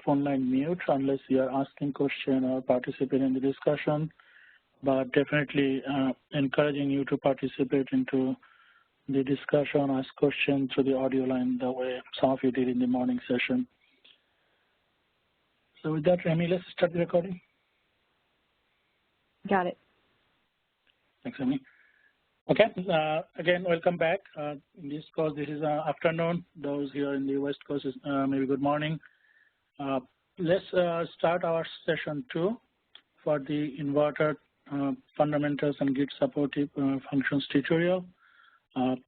phone line mute unless you are asking question or participating in the discussion, but definitely encouraging you to participate into the discussion, ask questions through the audio line the way some of you did in the morning session. So with that, Remy, let's start the recording. Got it. Thanks, Remy. Okay, again, welcome back. In this course, this is afternoon. Those here in the West Coast, is maybe good morning. Let's start our session 2 for the inverter fundamentals and grid supportive functions tutorial.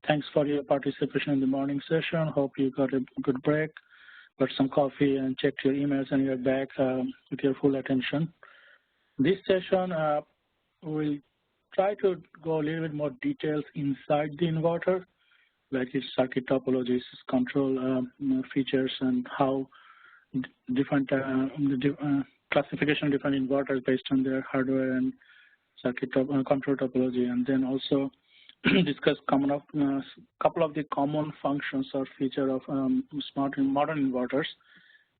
Thanks for your participation in the morning session. Hope you got a good break, got some coffee, and checked your emails, and you're back with your full attention. This session will try to go a little bit more details inside the inverter, like its circuit topologies, control features, and how different classification of different inverters based on their hardware and circuit control topology, and then also discuss couple of the common functions or feature of smart and modern inverters.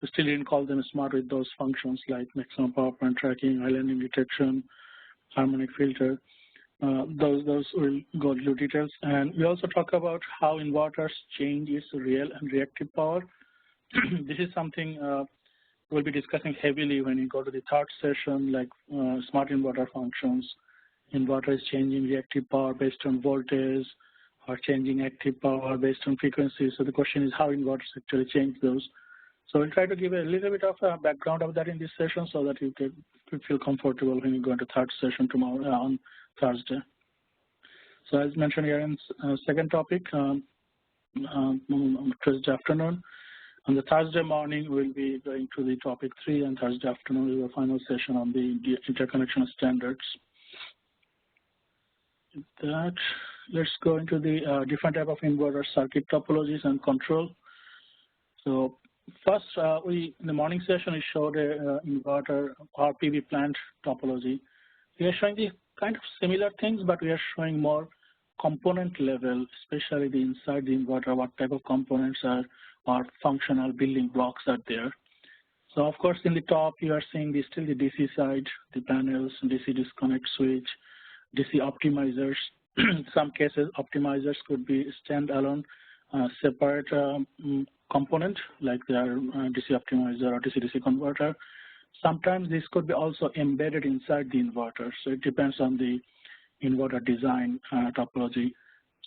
We still didn't call them smart with those functions like maximum power point tracking, islanding detection, harmonic filter. Those will go into details. And we also talk about how inverters change its real and reactive power. This is something we'll be discussing heavily when we go to the third session, like smart inverter functions. Inverter is changing reactive power based on voltage or changing active power based on frequency. So the question is how inverters actually change those. So we'll try to give a little bit of a background of that in this session so that you could feel comfortable when you go into third session tomorrow on Thursday. So as mentioned here in second topic, Thursday afternoon. On the Thursday morning, we'll be going to the topic 3, and Thursday afternoon will be the final session on the interconnection standards. With that, let's go into the different type of inverter circuit topologies and control. So first, in the morning session, we showed a inverter or PV plant topology. We are showing the kind of similar things, but we are showing more component level, especially the inside the inverter, what type of components are functional building blocks are there. So of course, in the top, you are seeing still the DC side, the panels, DC disconnect switch, DC optimizers. In some cases, optimizers could be standalone, separate component, like their DC optimizer or DC-DC converter. Sometimes this could be also embedded inside the inverter. So it depends on the inverter design topology.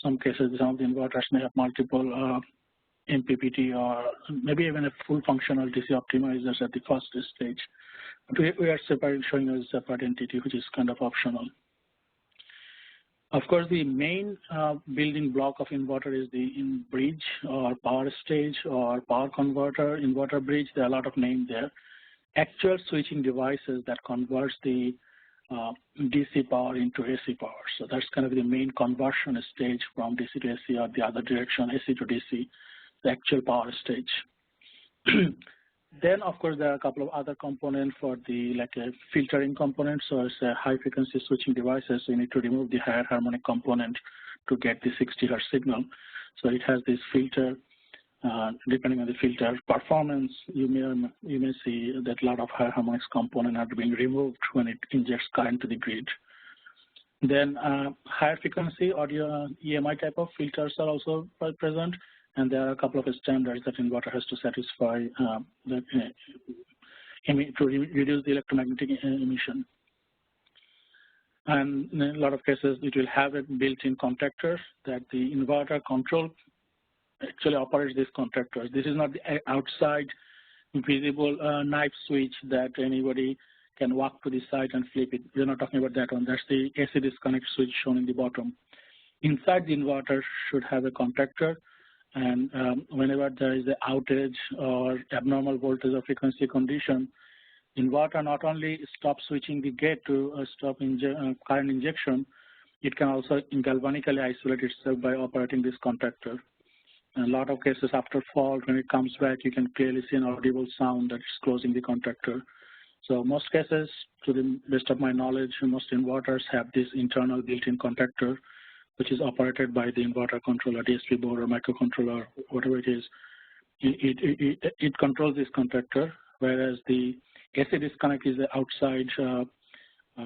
Some cases, some of the inverters may have multiple MPPT or maybe even a full functional DC optimizers at the first stage. But we are showing as a separate entity, which is kind of optional. Of course, the main building block of inverter is the bridge or power stage or power converter, inverter bridge. There are a lot of names there. Actual switching devices that converts the DC power into AC power. So that's kind of the main conversion stage from DC to AC or the other direction, AC to DC, the actual power stage. Then, of course, there are a couple of other components for like a filtering component. So it's a high frequency switching devices. So you need to remove the higher harmonic component to get the 60 Hz signal. So it has this filter. Depending on the filter performance, you may see that a lot of high harmonics component are being removed when it injects current to the grid. Then higher frequency audio EMI type of filters are also present, and there are a couple of standards that inverter has to satisfy to reduce the electromagnetic emission. And in a lot of cases, it will have a built-in contactor that the inverter control actually operates these contactors. This is not the outside visible knife switch that anybody can walk to the side and flip it. We're not talking about that one. That's the AC disconnect switch shown in the bottom. Inside the inverter should have a contactor, and whenever there is an outage or abnormal voltage or frequency condition, inverter not only stops switching the gate to stop current injection, it can also galvanically isolate itself by operating this contactor. In a lot of cases after fault, when it comes back, you can clearly see an audible sound that is closing the contactor. So most cases, to the best of my knowledge, most inverters have this internal built-in contactor, which is operated by the inverter controller, DSP board or microcontroller, whatever it is. It controls this contactor, whereas the AC disconnect is the outside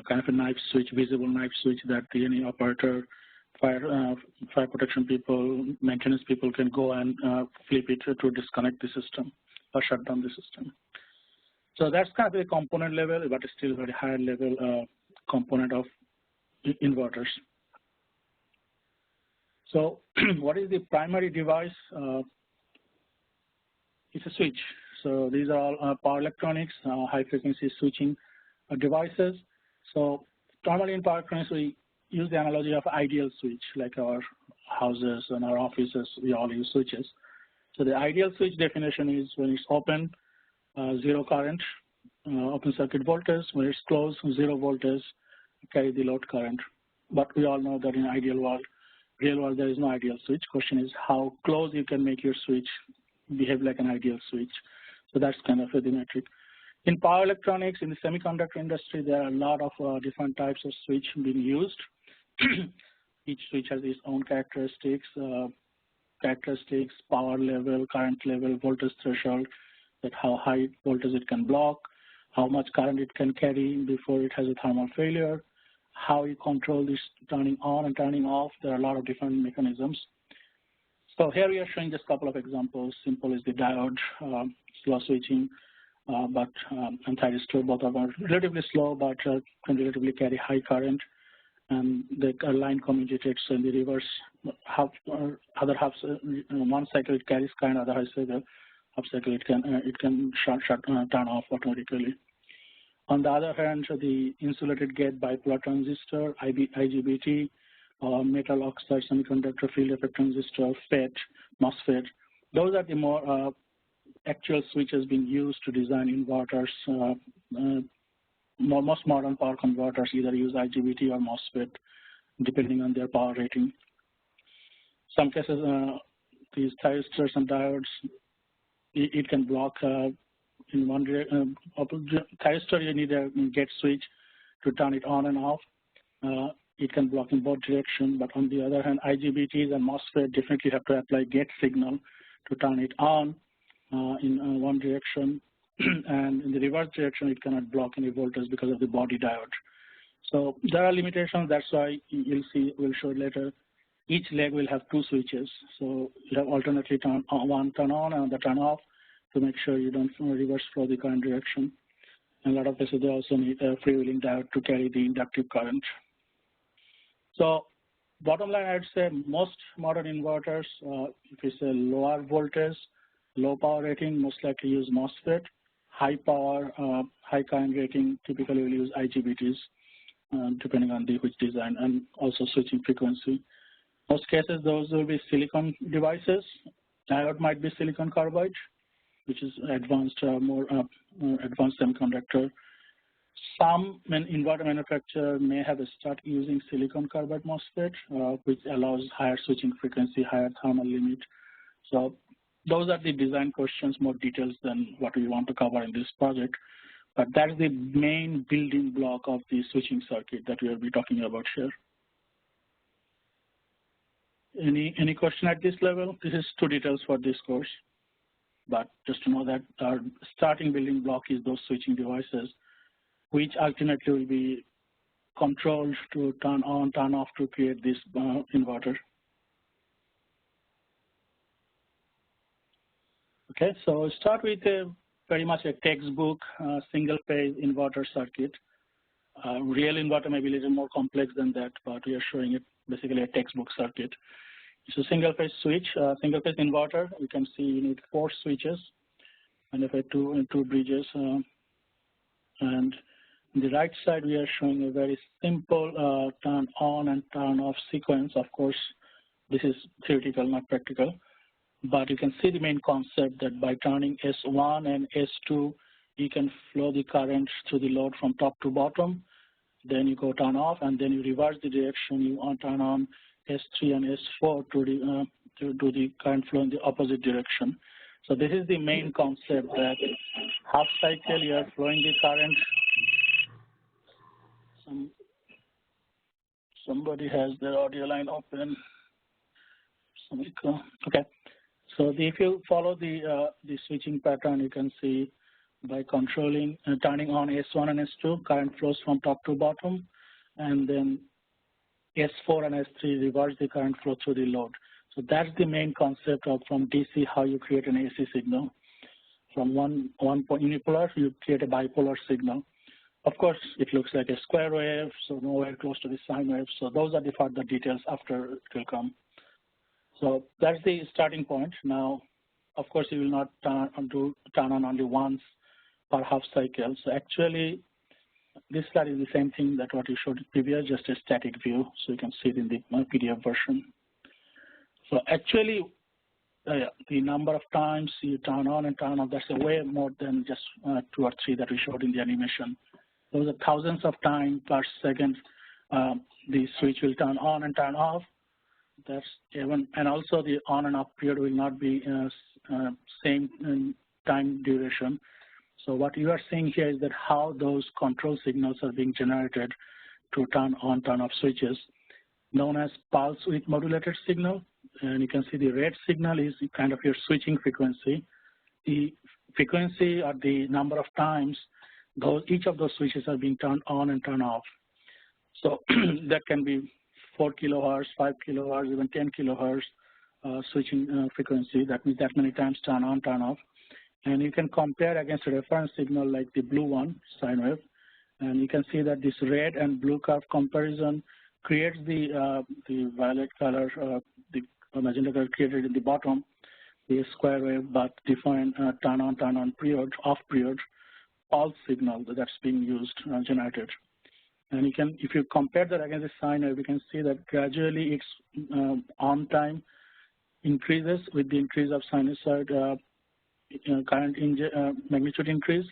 kind of a knife switch, visible knife switch that any operator, fire protection people, maintenance people can go and flip it to disconnect the system or shut down the system. So that's kind of a component level, but it's still very high level component of inverters. So what is the primary device? It's a switch. So these are all power electronics, high frequency switching devices. So normally in power electronics, we use the analogy of ideal switch, like our houses and our offices, we all use switches. So the ideal switch definition is when it's open, zero current, open circuit voltage. When it's closed, zero voltage, carry the load current. But we all know that in ideal world, real world, there is no ideal switch. Question is how close you can make your switch behave like an ideal switch. So that's kind of the metric. In power electronics, in the semiconductor industry, there are a lot of different types of switch being used. Each switch has its own characteristics, power level, current level, voltage threshold, that how high voltage it can block, how much current it can carry before it has a thermal failure, how you control this turning on and turning off. There are a lot of different mechanisms. So here we are showing just a couple of examples. Simple is the diode, slow switching, and thyristor. Both of them are relatively slow, but can relatively carry high current. And the line commutates in the reverse. One cycle it carries current, other half cycle it can turn off automatically. On the other hand, the insulated gate bipolar transistor, IGBT, metal oxide semiconductor field effect transistor, FET, MOSFET. Those are the more actual switches being used to design inverters. Most modern power converters either use IGBT or MOSFET, depending on their power rating. Some cases, these thyristors and diodes, it can block in one direction. Thyristor, you need a gate switch to turn it on and off. It can block in both directions, but on the other hand, IGBTs and MOSFET definitely have to apply gate signal to turn it on in one direction, and in the reverse direction, it cannot block any voltage because of the body diode. So there are limitations. That's why you'll see, we'll show it later. Each leg will have two switches. So you have alternately one turn on and the turn off to make sure you don't reverse flow the current direction. In a lot of cases, they also need a freewheeling diode to carry the inductive current. So bottom line, I'd say most modern inverters, if it's a lower voltage, low power rating, most likely use MOSFET. High power, high current rating, typically will use IGBTs, depending on which design, and also switching frequency. Most cases, those will be silicon devices. Diode might be silicon carbide, which is advanced, more advanced semiconductor. Some inverter manufacturer may have start using silicon carbide MOSFET, which allows higher switching frequency, higher thermal limit. So those are the design questions, more details than what we want to cover in this project. But that's the main building block of the switching circuit that we will be talking about here. Any question at this level? This is too details for this course. But just to know that our starting building block is those switching devices, which ultimately will be controlled to turn on, turn off to create this inverter. Okay, so start with very much a textbook single-phase inverter circuit. Real inverter may be a little more complex than that, but we are showing it basically a textbook circuit. It's a single-phase switch, single-phase inverter. You can see you need 4 switches and if two bridges. And on the right side, we are showing a very simple turn on and turn off sequence. Of course, this is theoretical, not practical. But you can see the main concept that by turning S1 and S2, you can flow the current to the load from top to bottom. Then you go turn off, and then you reverse the direction. You want to turn on S3 and S4 to do the current flow in the opposite direction. So this is the main concept that half cycle you are flowing the current. Somebody has their audio line open. Okay. So if you follow the switching pattern, you can see by controlling, turning on S1 and S2, current flows from top to bottom, and then S4 and S3 reverse the current flow through the load. So that's the main concept of from DC, how you create an AC signal. From one point unipolar, you create a bipolar signal. Of course, it looks like a square wave, so nowhere close to the sine wave. So those are the further details after it will come. So that's the starting point. Now, of course, you will not turn on only once per half cycle. So actually, this slide is the same thing that what you showed previous, just a static view. So you can see it in the PDF version. So actually, the number of times you turn on and turn off, that's a way more than just 2 or 3 that we showed in the animation. Those are thousands of times per second the switch will turn on and turn off. That's even, and also the on and off period will not be same time duration. So what you are seeing here is that how those control signals are being generated to turn on, turn off switches, known as pulse width modulated signal. And you can see the red signal is kind of your switching frequency. The frequency or the number of times each of those switches are being turned on and turned off. So that can be 4 kilohertz, 5 kilohertz, even 10 kilohertz switching frequency. That means that many times turn on, turn off. And you can compare against a reference signal like the blue one, sine wave. And you can see that this red and blue curve comparison creates the violet color, the magenta color created in the bottom, the square wave, but defined turn on period, off period, pulse signal that's being used, generated. And you can, if you compare that against the sine wave, you can see that gradually its on time increases with the increase of sinusoid current magnitude increase,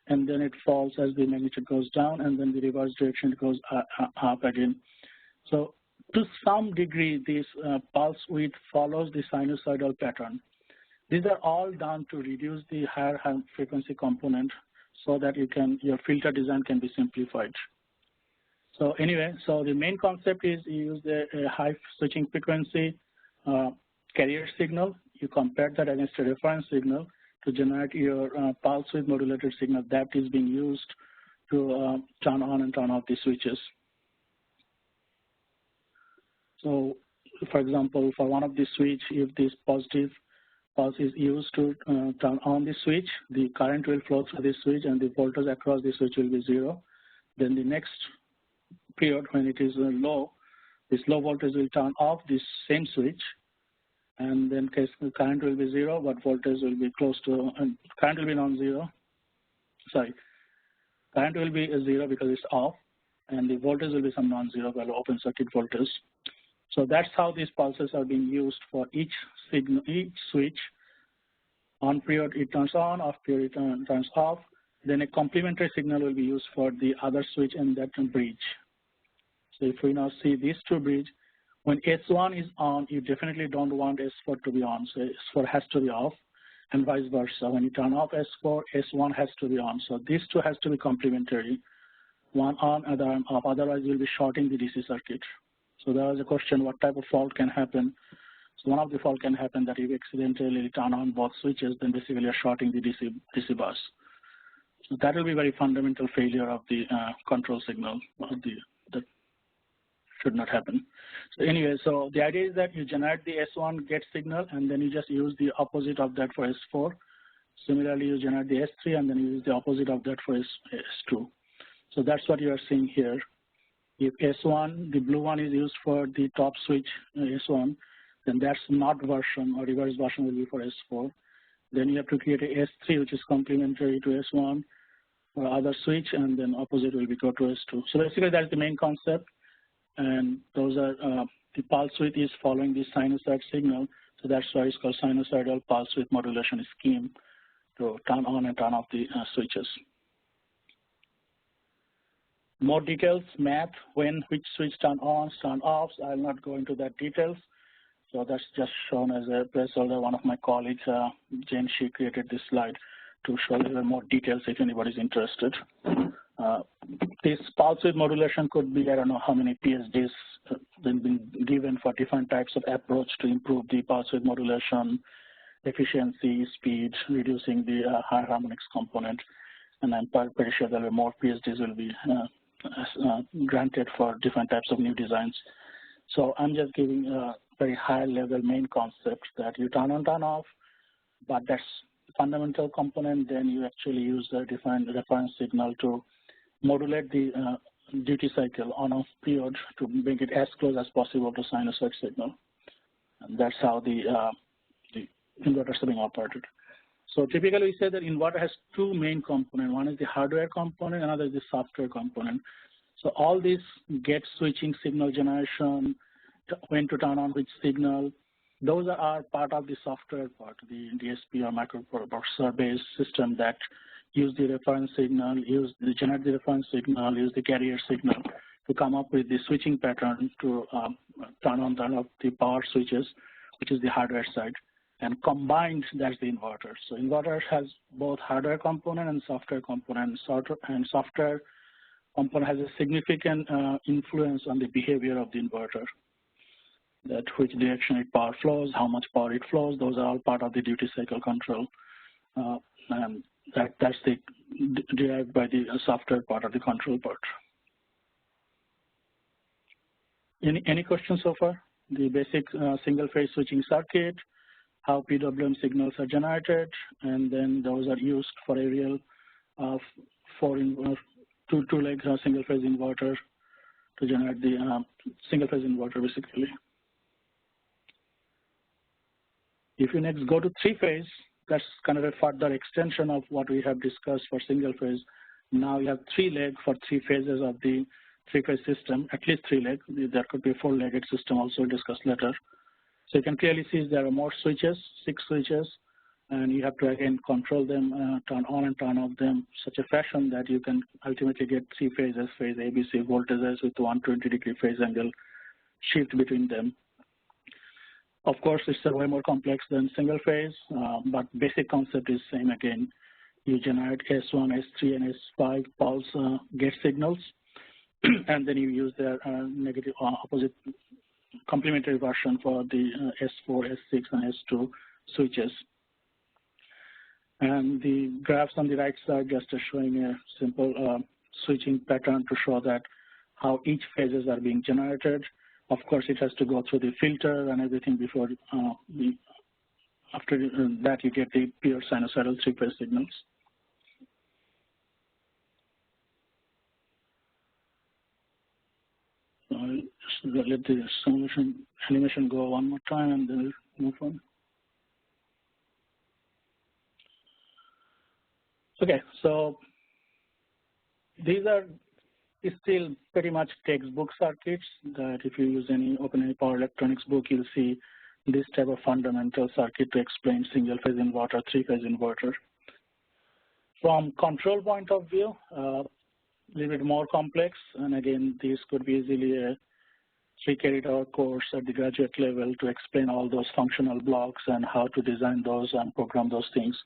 and then it falls as the magnitude goes down, and then the reverse direction goes up again. So to some degree, this pulse width follows the sinusoidal pattern. These are all done to reduce the higher frequency component so that your filter design can be simplified. So anyway, so the main concept is you use a high switching frequency carrier signal. You compare that against a reference signal to generate your pulse width modulated signal that is being used to turn on and turn off the switches. So, for example, for one of the switch, if this positive pulse is used to turn on the switch, the current will flow through the switch and the voltage across the switch will be 0. Then the next period, when it is low, this low voltage will turn off this same switch, and then the current will be 0, but voltage will be close to, current will be non-zero. Sorry, current will be 0 because it's off, and the voltage will be some non-zero value, open circuit voltage. So that's how these pulses are being used for each signal, each switch. On period it turns on, off period it turns off. Then a complementary signal will be used for the other switch and that bridge. So if we now see these two bridges, when S1 is on, you definitely don't want S4 to be on. So S4 has to be off, and vice versa. When you turn off S4, S1 has to be on. So these two has to be complementary. One on, other off. Otherwise, you'll be shorting the DC circuit. So there was a question, what type of fault can happen? So one of the fault can happen that if you accidentally turn on both switches, then basically you're shorting the DC bus. So that will be very fundamental failure of the control signal. That should not happen. So anyway, so the idea is that you generate the S1 get signal, and then you just use the opposite of that for S4. Similarly, you generate the S3, and then you use the opposite of that for S2. So that's what you are seeing here. If S1, the blue one is used for the top switch S1, then that's not version or reverse version will be for S4. Then you have to create a S3, which is complementary to S1 or other switch, and then opposite will be go to S2. So basically that's the main concept. And those are, the pulse width is following the sinusoid signal. So that's why it's called sinusoidal pulse width modulation scheme to turn on and turn off the switches. More details, math, which switch turn on, turn off. I'll not go into that details. So that's just shown as a placeholder. One of my colleagues, Jane, she created this slide to show a little more details if anybody's interested. This pulse width modulation could be, I don't know how many PhDs been given for different types of approach to improve the pulse width modulation, efficiency, speed, reducing the high harmonics component. and I'm pretty sure there will be more PhDs will be granted for different types of new designs. So I'm just giving a very high-level main concept that you turn on, turn off, but that's fundamental component. Then you actually use the defined reference signal to modulate the duty cycle on-off period to make it as close as possible to sinusoid signal. And that's how the inverters are being operated. So typically we say that inverter has two main components. One is the hardware component, another is the software component. So all these gate switching, signal generation, when to turn on which signal, those are part of the software part, the DSP or microprocessor-based system that use the reference signal, generate the reference signal, use the carrier signal to come up with the switching pattern to turn on, turn off the power switches, which is the hardware side. And combined, that's the inverter. So inverter has both hardware component and software component. And software component has a significant influence on the behavior of the inverter. That which direction its power flows, how much power it flows, those are all part of the duty cycle control. And that's derived by the software part of the control part. Any questions so far? The basic single-phase switching circuit, how PWM signals are generated, and then those are used for aerial two-leg single-phase inverter to generate the single-phase inverter, basically. If you next go to three-phase, that's kind of a further extension of what we have discussed for single-phase. Now you have three legs for three phases of the three-phase system, at least three legs. There could be a four-legged system also discussed later. So you can clearly see there are more switches, 6 switches, and you have to again control them, turn on and turn off them such a fashion that you can ultimately get three phases, phase ABC voltages with 120-degree phase angle shift between them. Of course, it's way more complex than single phase, but basic concept is same again. You generate S1, S3, and S5 pulse gate signals, and then you use their negative opposite complementary version for the S4, S6, and S2 switches. And the graphs on the right side just are showing a simple switching pattern to show that how each phases are being generated. Of course, it has to go through the filter and everything before after that you get the pure sinusoidal three-phase signals. Just let the simulation animation go one more time and then we'll move on. Okay, so these are still pretty much textbook circuits that if you open any power electronics book, you'll see this type of fundamental circuit to explain single-phase inverter, three-phase inverter. From control point of view, a little bit more complex, and again, this could be easily a 3-credit-hour course at the graduate level to explain all those functional blocks and how to design those and program those things.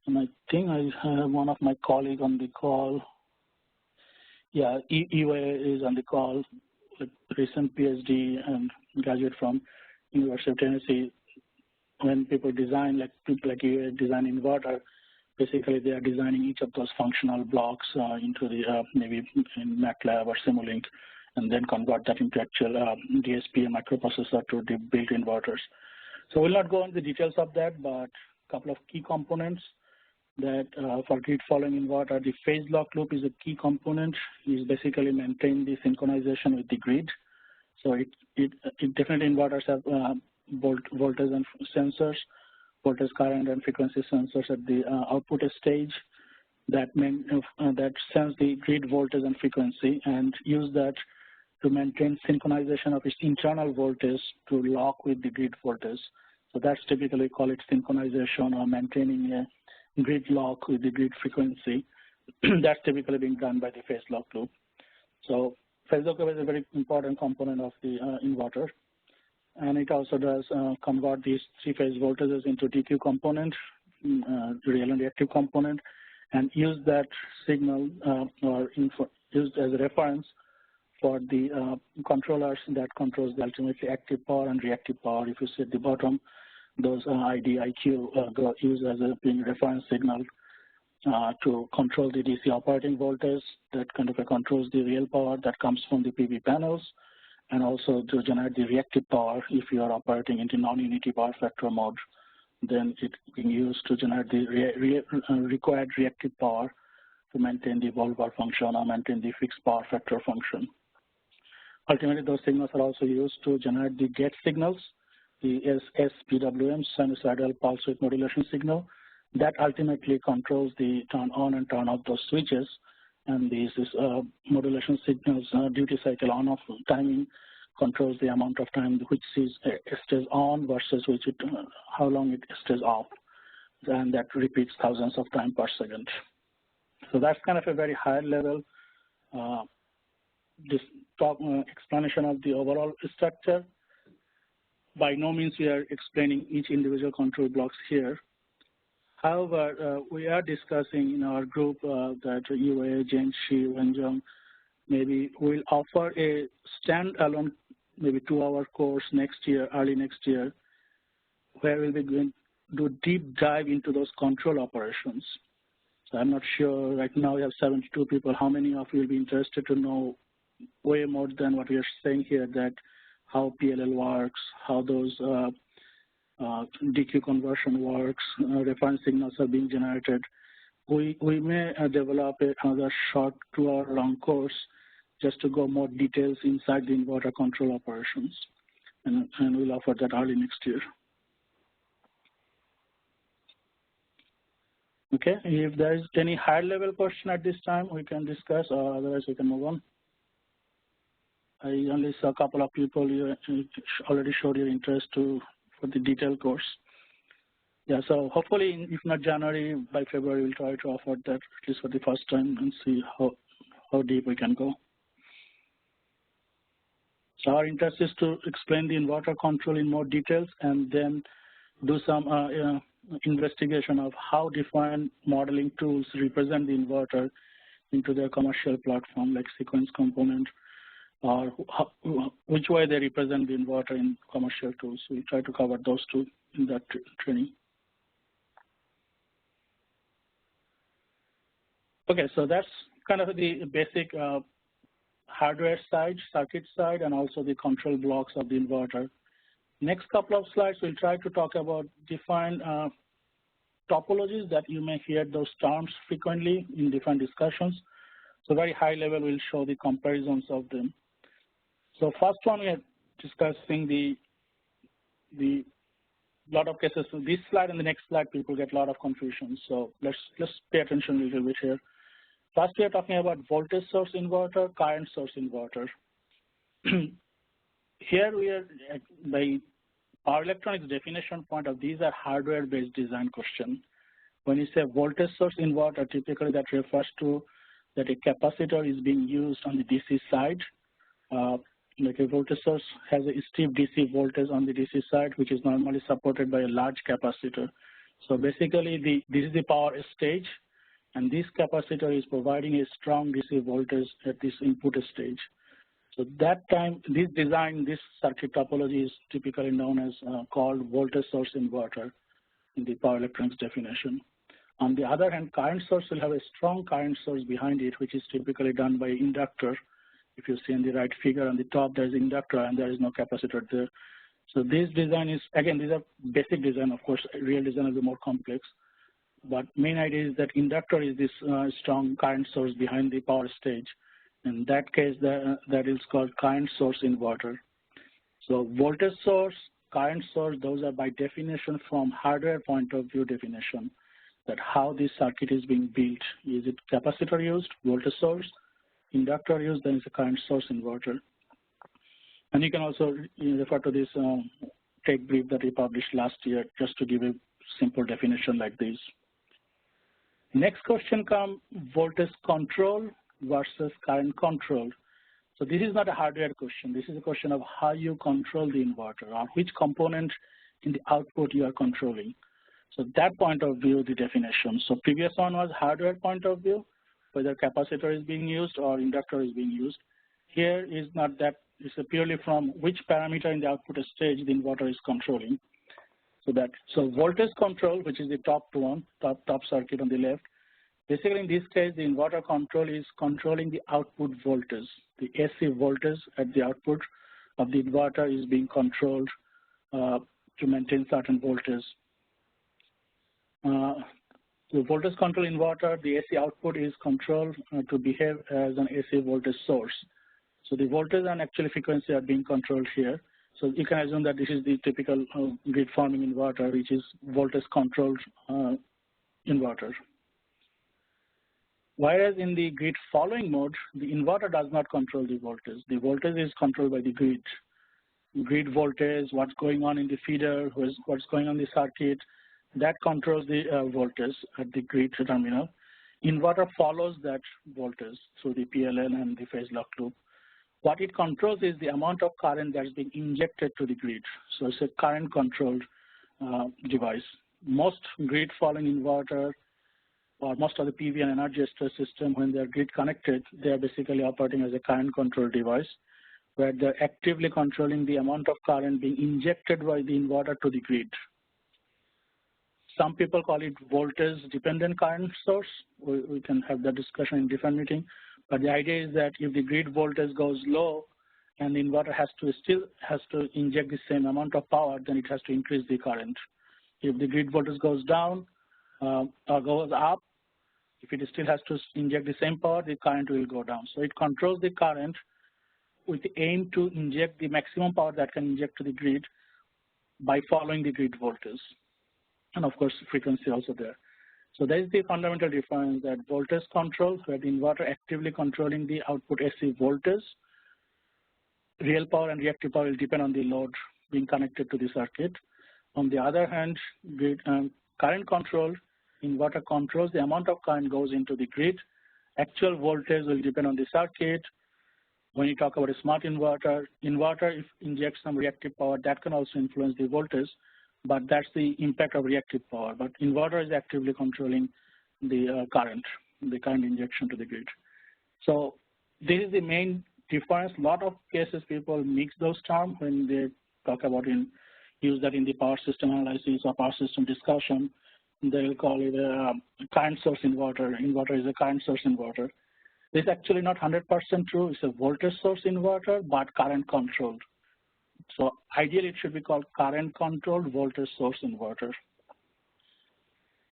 And I think I have one of my colleagues on the call. Yeah, Iwe is on the call, a recent PhD and graduate from University of Tennessee. When people design, like people like Iwe design inverter, basically they are designing each of those functional blocks into the maybe in MATLAB or Simulink, and then convert that into actual DSP and microprocessor to the built inverters. So we'll not go into the details of that, but a couple of key components that for grid following inverter, the phase lock loop is a key component. Is basically maintain the synchronization with the grid. So it definitely inverters have voltage and sensors, voltage, current, and frequency sensors at the output stage that sense the grid voltage and frequency and use that to maintain synchronization of its internal voltage to lock with the grid voltage. So that's typically call it synchronization or maintaining a grid lock with the grid frequency. That's typically being done by the phase lock loop. So phase lock loop is a very important component of the inverter. And it also does convert these three-phase voltages into DQ component, real and reactive component, and use that signal or used as a reference for the controllers that controls the ultimately active power and reactive power. If you see at the bottom, those ID, IQ go used as a being reference signal to control the DC operating voltage that kind of controls the real power that comes from the PV panels, and also to generate the reactive power if you are operating into non-unity power factor mode. Then it's being used to generate the required reactive power to maintain the volt-bar function or maintain the fixed power factor function. Ultimately, those signals are also used to generate the gate signals, the SPWM, sinusoidal pulse width modulation signal, that ultimately controls the turn on and turn off those switches. And these modulation signals, duty cycle on-off timing, controls the amount of time which stays on versus how long it stays off. And that repeats thousands of times per second. So that's kind of a very high level explanation of the overall structure. By no means we are explaining each individual control blocks here. However, we are discussing in our group that UA, Genshi, Wenjong, maybe we'll offer a standalone, maybe 2-hour course next year, early next year, where we'll be going to do deep dive into those control operations. So I'm not sure, right now we have 72 people, how many of you will be interested to know way more than what we are saying here, that how PLL works, how those DQ conversion works, reference signals are being generated. We may develop another short 2-hour long course just to go more details inside the inverter control operations, and we'll offer that early next year. Okay, if there is any higher level question at this time, we can discuss, or otherwise we can move on. I only saw a couple of people you already showed your interest for the detailed course. Yeah, so hopefully, if not January, by February, we'll try to offer that at least for the first time and see how deep we can go. So our interest is to explain the inverter control in more details and then do some investigation of how different modeling tools represent the inverter into their commercial platform, like sequence component, or which way they represent the inverter in commercial tools. So we try to cover those two in that training. Okay, so that's kind of the basic hardware side, circuit side, and also the control blocks of the inverter. Next couple of slides, we'll try to talk about defined topologies that you may hear those terms frequently in different discussions. So very high level, we'll show the comparisons of them. So first one, we are discussing the lot of cases. So this slide and the next slide, people get a lot of confusion. So let's pay attention a little bit here. First, we are talking about voltage source inverter, current source inverter. Here we are, by power electronics definition point of, these are hardware-based design questions. When you say voltage source inverter, typically that refers to that a capacitor is being used on the DC side. Like a voltage source has a steep DC voltage on the DC side, which is normally supported by a large capacitor. So basically, this is the power stage, and this capacitor is providing a strong DC voltage at this input stage. So that time, this design, this circuit topology is typically known as called voltage source inverter in the power electronics definition. On the other hand, current source will have a strong current source behind it, which is typically done by inductor. If you see in the right figure on the top, there's inductor and there is no capacitor there. So this design is, again, these are basic design. Of course, real design will be more complex. But main idea is that inductor is this strong current source behind the power stage. In that case, that is called current source inverter. So voltage source, current source, those are by definition from hardware point of view definition, that how this circuit is being built. Is it capacitor used, voltage source, inductor used, then it's a current source inverter. And you can also refer to this tech brief that we published last year, just to give a simple definition like this. Next question comes voltage control versus current control. So this is not a hardware question. This is a question of how you control the inverter, or which component in the output you are controlling. So that point of view, the definition. So previous one was hardware point of view, whether capacitor is being used or inductor is being used. Here is not that. It's purely from which parameter in the output stage the inverter is controlling. So voltage control, which is the top one, top circuit on the left, Basically, in this case, the inverter control is controlling the output voltage. The AC voltage at the output of the inverter is being controlled to maintain certain voltage. The voltage control inverter, the AC output is controlled to behave as an AC voltage source. So the voltage and actual frequency are being controlled here. So you can assume that this is the typical grid forming inverter, which is voltage controlled inverter. Whereas in the grid following mode, the inverter does not control the voltage. The voltage is controlled by the grid. Grid voltage, what's going on in the feeder, what's going on in the circuit, that controls the voltage at the grid terminal. Inverter follows that voltage through the PLL and the phase lock loop. What it controls is the amount of current that's being injected to the grid. So it's a current controlled device. Most grid following inverter or most of the PV and energy storage system, when they're grid connected, they're basically operating as a current control device where they're actively controlling the amount of current being injected by the inverter to the grid. Some people call it voltage dependent current source. We can have that discussion in different meeting. But the idea is that if the grid voltage goes low and the inverter still has to inject the same amount of power, then it has to increase the current. If the grid voltage goes down or goes up, if it still has to inject the same power, the current will go down. So it controls the current with the aim to inject the maximum power that can inject to the grid by following the grid voltage. And of course, frequency also there. So that is the fundamental difference, that voltage control, where the inverter actively controlling the output AC voltage. Real power and reactive power will depend on the load being connected to the circuit. On the other hand, grid, current control, inverter controls the amount of current goes into the grid. Actual voltage will depend on the circuit. When you talk about a smart inverter, if injects some reactive power, that can also influence the voltage, but that's the impact of reactive power. But inverter is actively controlling the current injection to the grid. So this is the main difference. A lot of cases people mix those terms when they talk about use that in the power system analysis or power system discussion. They'll call it a current source inverter. Inverter is a current source inverter. This is actually not 100% true. It's a voltage source inverter, but current controlled. So ideally, it should be called current controlled voltage source inverter.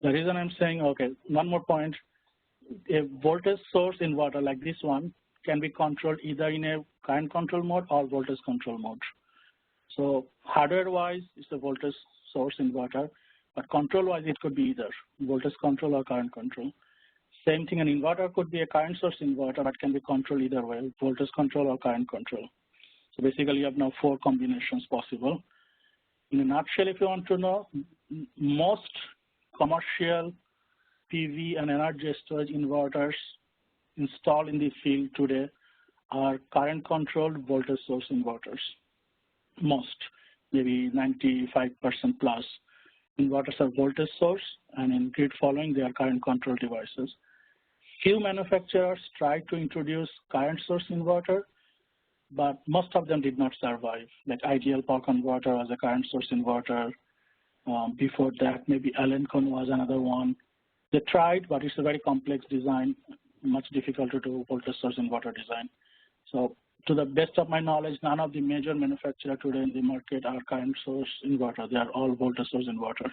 The reason I'm saying, okay, one more point, a voltage source inverter like this one can be controlled either in a current control mode or voltage control mode. So hardware-wise, it's a voltage source inverter, but control-wise, it could be either voltage control or current control. Same thing, an inverter could be a current source inverter, but can be controlled either way, voltage control or current control. So basically, you have now 4 combinations possible. In a nutshell, if you want to know, most commercial PV and energy storage inverters installed in the field today are current controlled voltage source inverters. Most, maybe 95% plus. Inverters are voltage source, and in grid following, they are current control devices. Few manufacturers tried to introduce current source inverter, but most of them did not survive. Like Ideal Power Converter was a current source inverter. Before that, maybe Alencon was another one. They tried, but it's a very complex design, much difficult to do voltage source inverter design. So to the best of my knowledge, none of the major manufacturers today in the market are current source inverter. They are all voltage source inverter.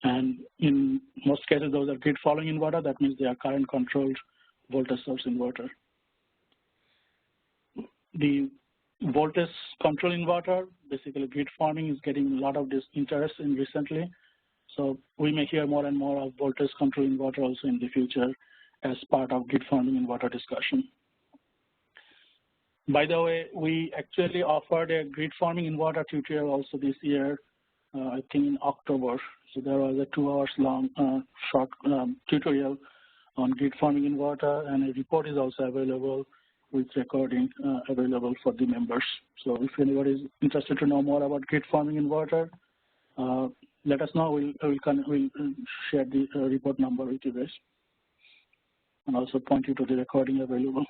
And in most cases, those are grid following inverter. That means they are current controlled voltage source inverter. The voltage control inverter, basically grid forming, is getting a lot of this interest in recently. So we may hear more and more of voltage control inverter also in the future as part of grid forming inverter discussion. By the way, we actually offered a grid forming inverter tutorial also this year, I think in October. So there was a 2 hours long short tutorial on grid forming inverter, and a report is also available with recording available for the members. So if anybody is interested to know more about grid forming inverter, let us know. We'll share the report number with you guys, and also point you to the recording available.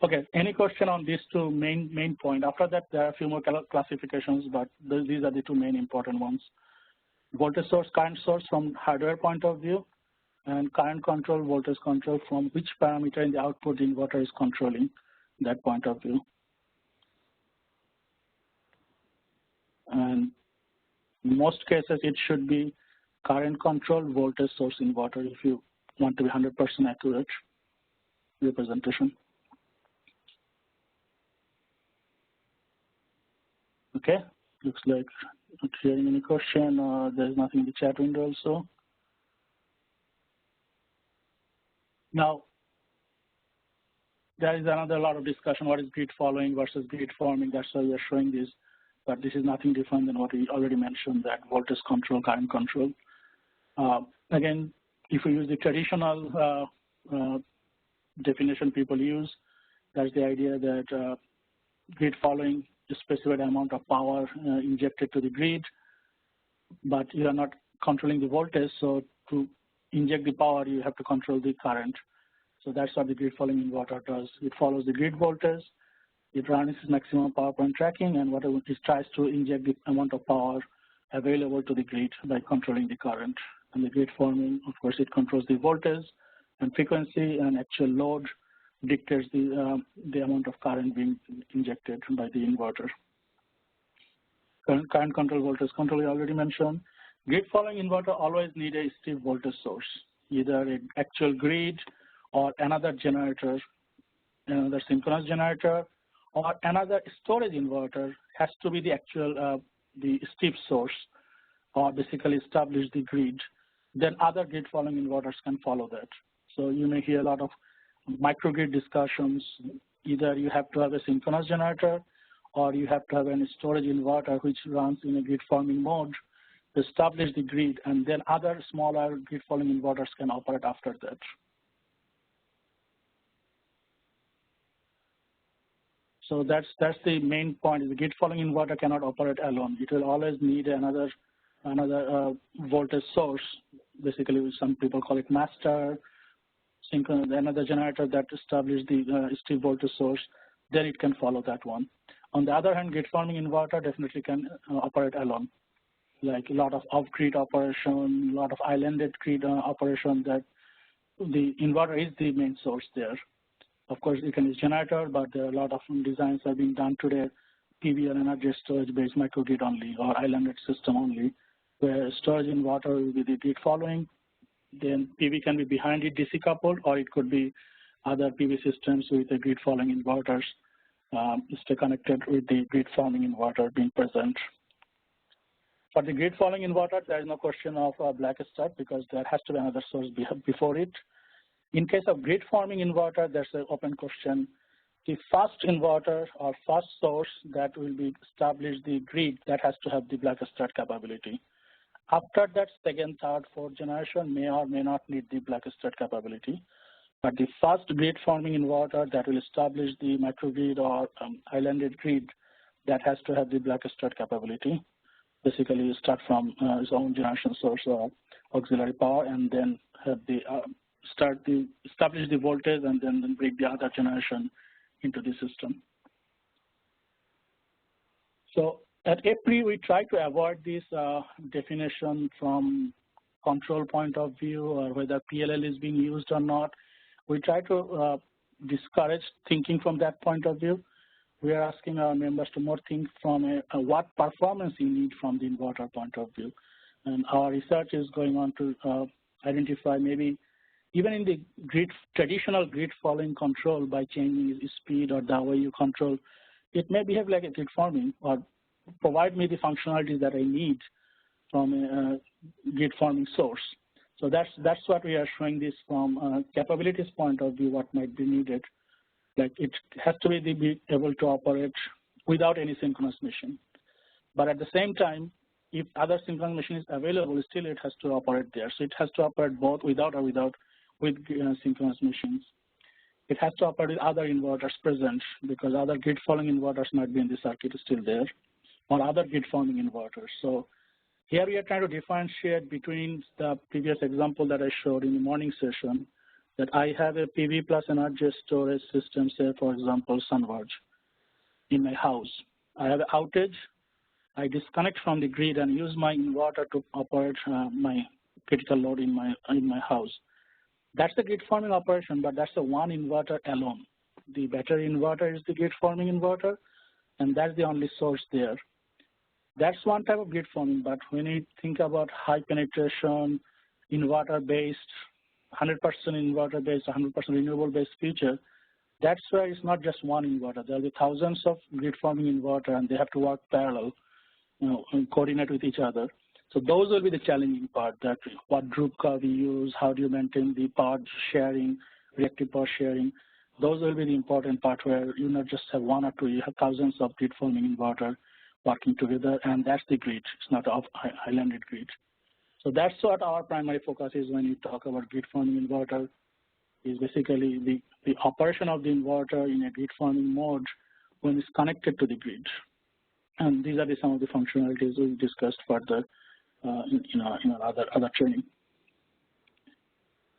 Okay, any question on these 2 main point? After that, there are a few more classifications, but these are the 2 main important ones. voltage source, current source from hardware point of view, and current control, voltage control from which parameter in the output the inverter is controlling that point of view. And in most cases, it should be current control, voltage source inverter if you want to be 100% accurate representation. Okay, looks like not hearing any question, or there's nothing in the chat window also. Now, there is another lot of discussion, what is grid following versus grid forming. That's why we are showing this, but this is nothing different than what we already mentioned, that voltage control, current control. Again, if we use the traditional definition people use, that's the idea that grid following a specified amount of power injected to the grid, but you are not controlling the voltage, so to inject the power, you have to control the current. So that's what the grid following inverter does. It follows the grid voltage, it runs maximum power point tracking, and whatever it tries to inject the amount of power available to the grid by controlling the current. And the grid forming, of course, it controls the voltage and frequency, and actual load dictates the amount of current being injected by the inverter. Current control, voltage control, I already mentioned. Grid following inverter always need a steep voltage source, either an actual grid or another generator, another synchronous generator, or another storage inverter has to be the actual the steep source, or basically establish the grid. Then other grid following inverters can follow that. So you may hear a lot of microgrid discussions. Either you have to have a synchronous generator, or you have to have a storage inverter which runs in a grid forming mode to establish the grid, and then other smaller grid following inverters can operate after that. So that's the main point. The grid following inverter cannot operate alone. It will always need another voltage source. Basically, some people call it master, another generator that establishes the steep voltage source. Then it can follow that one. On the other hand, grid forming inverter definitely can operate alone. Like a lot of off-grid operation, a lot of islanded grid operation, that the inverter is the main source there. Of course, you can use generator, but there are a lot of designs are being done today, PV or energy storage-based microgrid only, or islanded system only, where storage inverter will be the grid following. Then PV can be behind it DC coupled, or it could be other PV systems with the grid following inverters stay connected with the grid forming inverter being present. For the grid following inverter, there is no question of black start because there has to be another source before it. In case of grid forming inverter, there's an open question. The first inverter or first source that will be established the grid, that has to have the black start capability. After that, second, third, fourth generation may or may not need the black start capability. But the first grid forming inverter that will establish the microgrid or islanded grid, that has to have the black start capability. Basically, you start from its own generation source or auxiliary power, and then have the establish the voltage, and then bring the other generation into the system. So at EPRI, we try to avoid this definition from control point of view, or whether PLL is being used or not. We try to discourage thinking from that point of view. We are asking our members to more think from what performance you need from the inverter point of view. And our research is going on to identify maybe even in the traditional grid following control by changing its speed or the way you control, it may behave like a grid forming or provide me the functionalities that I need from a grid forming source. So that's what we are showing this from capabilities point of view, what might be needed. Like it has to be able to operate without any synchronous machine. But at the same time, if other synchronous machine is available, still it has to operate there. So it has to operate both without or with synchronous machines. It has to operate with other inverters present, because other grid following inverters might be in the circuit still there, or other grid forming inverters. So here we are trying to differentiate between the previous example that I showed in the morning session, that I have a PV plus energy storage system, say for example, SunVerge, in my house. I have an outage, I disconnect from the grid and use my inverter to operate my critical load in my house. That's the grid forming operation, but that's the one inverter alone. The battery inverter is the grid forming inverter, and that's the only source there. That's one type of grid forming, but when you think about high penetration, inverter-based, 100% inverter-based, 100% renewable-based future, that's where it's not just one inverter. There will be thousands of grid forming inverter, and they have to work parallel, and coordinate with each other. So those will be the challenging part, that what group curve you use, how do you maintain the power sharing, reactive power sharing. Those will be the important part where you not just have one or two, you have thousands of grid forming inverter working together, and that's the grid. It's not an islanded grid. So that's what our primary focus is when you talk about grid forming inverter, is basically the operation of the inverter in a grid forming mode when it's connected to the grid. And these are some of the functionalities we discussed further in our other training.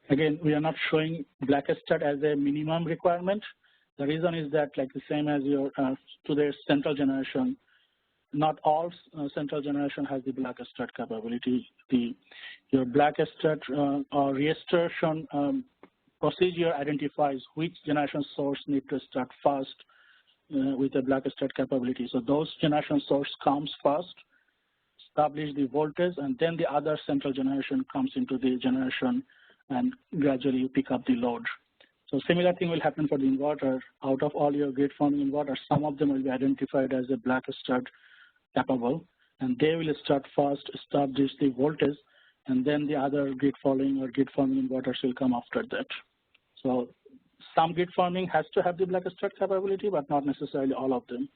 Again, we are not showing black start as a minimum requirement. The reason is that, like the same as your today's central generation, not all central generation has the black start capability. Your black start or restoration procedure identifies which generation source need to start first with a black start capability. So those generation source comes first, establish the voltage, and then the other central generation comes into the generation, and gradually you pick up the load. So similar thing will happen for the inverter. Out of all your grid forming inverters, some of them will be identified as a black start capable, and they will start first, establish the voltage, and then the other grid following or grid forming inverters will come after that. So some grid forming has to have the black start capability, but not necessarily all of them.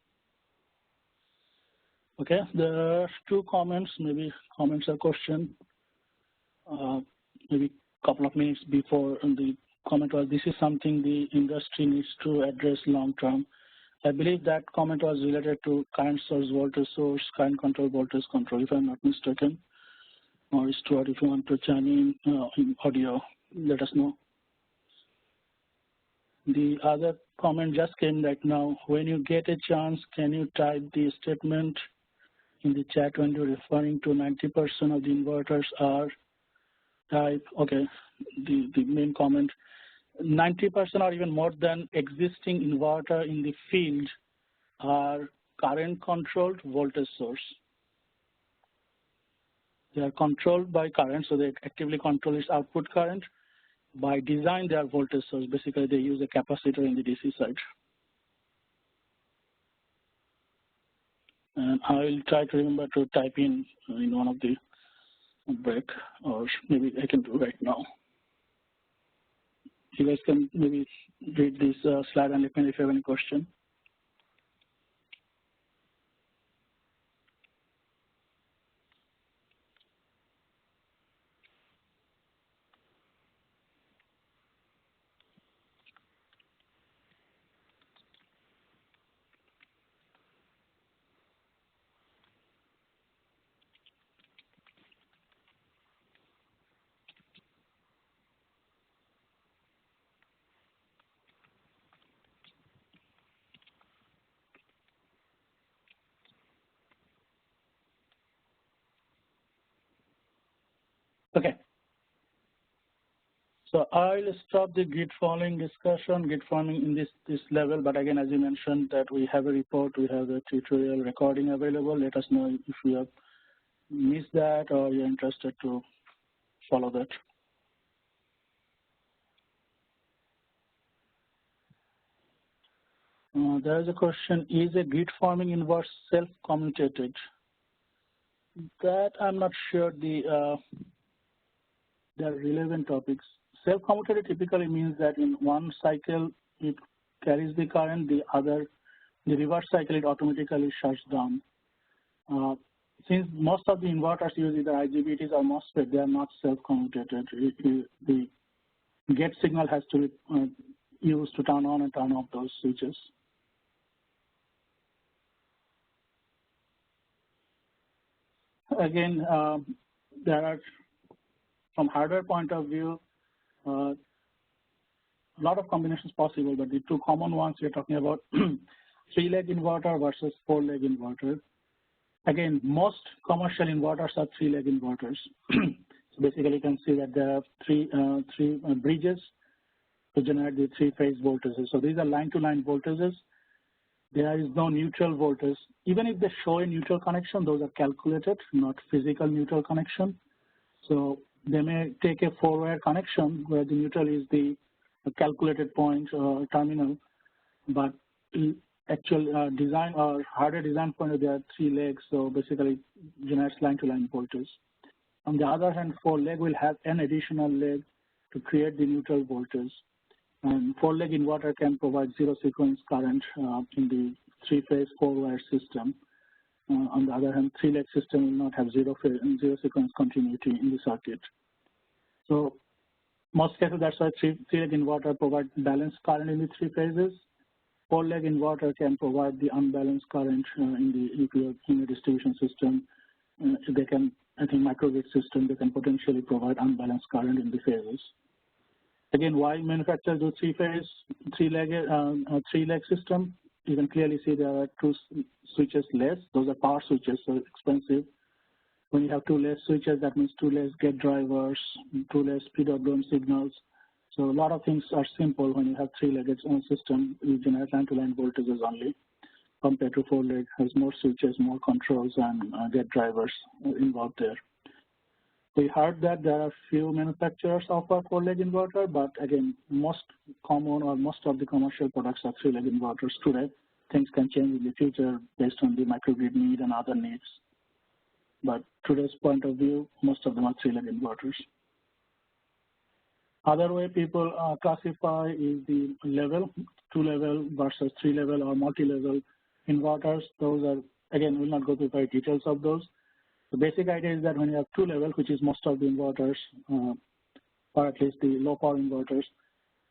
Okay, there are two comments, maybe comments or question. Maybe a couple of minutes before the comment was, this is something the industry needs to address long term. I believe that comment was related to current source, voltage source, current control, voltage control, if I'm not mistaken. Or Stuart, if you want to chime in audio, let us know. The other comment just came right now. When you get a chance, can you type the statement in the chat when you're referring to 90% of the inverters are type, okay, the main comment, 90% or even more than existing inverter in the field are current controlled voltage source. They are controlled by current, so they actively control its output current. By design, they are voltage source. Basically, they use a capacitor in the DC side. And I will try to remember to type in one of the break, or maybe I can do right now. You guys can maybe read this slide and let me know if you have any question. Okay. So I'll stop the grid following discussion, grid forming in this level. But again, as you mentioned, that we have a report, we have a tutorial recording available. Let us know if you have missed that or you're interested to follow that. There is a question, is a grid forming inverter self-commutated? That I'm not sure they are relevant topics. Self-commutated typically means that in one cycle it carries the current, the reverse cycle it automatically shuts down. Since most of the inverters use either IGBTs or MOSFET, they are not self-commutated. The gate signal has to be used to turn on and turn off those switches. Again, there are, from hardware point of view, a lot of combinations possible, but the two common ones we're talking about, 3-leg inverter versus 4-leg inverter. Again, most commercial inverters are three-leg inverters. So basically, you can see that there are three bridges to generate the three-phase voltages. So these are line-to-line voltages. There is no neutral voltage. Even if they show a neutral connection, those are calculated, not physical neutral connection. So they may take a four-wire connection where the neutral is the calculated point or terminal, but actual design or hardware design point, there are three legs, so basically generates line-to-line voltage. On the other hand, four-leg will have an additional leg to create the neutral voltage. And four-leg inverter can provide zero sequence current in the three-phase four-wire system. On the other hand, three-leg system will not have zero sequence continuity in the circuit. So most cases, that's why three-leg inverter provide balanced current in the three phases. Four-leg inverter can provide the unbalanced current if you're in a distribution system. They can, I think, microgrid system, they can potentially provide unbalanced current in the phases. Again, why manufacturers do three-leg system? You can clearly see there are two switches less. Those are power switches, so expensive. When you have two less switches, that means two less gate drivers, two less PWM signals. So a lot of things are simple when you have three-legged system. You generate line-to-line voltages only, compared to four-leg has more switches, more controls, and gate drivers involved there. We heard that there are few manufacturers offer four-leg inverter, but again, most common or most of the commercial products are three-leg inverters today. Things can change in the future based on the microgrid need and other needs. But today's point of view, most of them are three-leg inverters. Other way people classify is the level, two-level versus three-level or multi-level inverters. Those are, again, we'll not go through the details of those. The basic idea is that when you have two-level, which is most of the inverters, or at least the low-power inverters,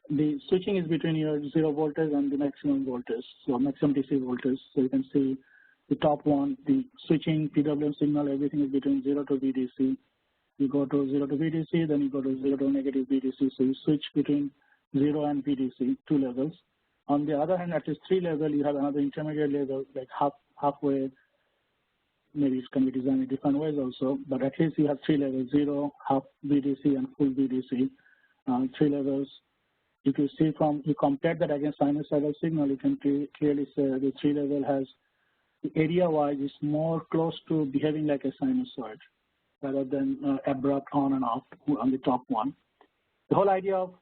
the switching is between your zero voltage and the maximum voltage, so maximum DC voltage. So you can see the top one, the switching PWM signal, everything is between 0 to VDC. You go to 0 to VDC, then you go to 0 to negative VDC. So you switch between 0 and VDC, two levels. On the other hand, at least three level, you have another intermediate level, like halfway. Maybe it can be designed in different ways also, but at least you have three levels, 0, half VDC, and full VDC, three levels. If you see you compare that against sinusoidal signal, you can clearly say the three level has, the area-wise, is more close to behaving like a sinusoid rather than abrupt on and off on the top one. The whole idea of,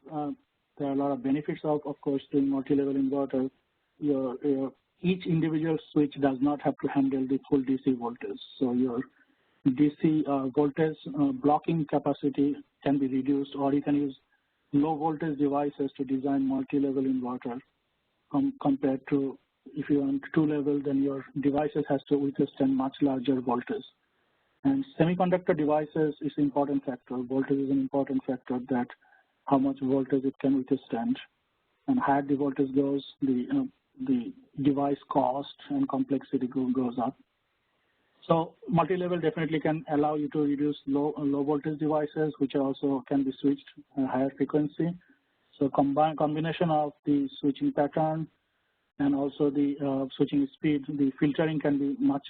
there are a lot of benefits of course, doing multi-level inverter. Each individual switch does not have to handle the full DC voltage. So your DC voltage blocking capacity can be reduced, or you can use low voltage devices to design multi-level inverter compared to if you want two-level, then your devices has to withstand much larger voltage. And semiconductor devices is an important factor. Voltage is an important factor, that how much voltage it can withstand. And higher the voltage goes, the device cost and complexity goes up. So multi-level definitely can allow you to reduce low voltage devices, which also can be switched higher frequency. So combination of the switching pattern and also the switching speed, the filtering can be much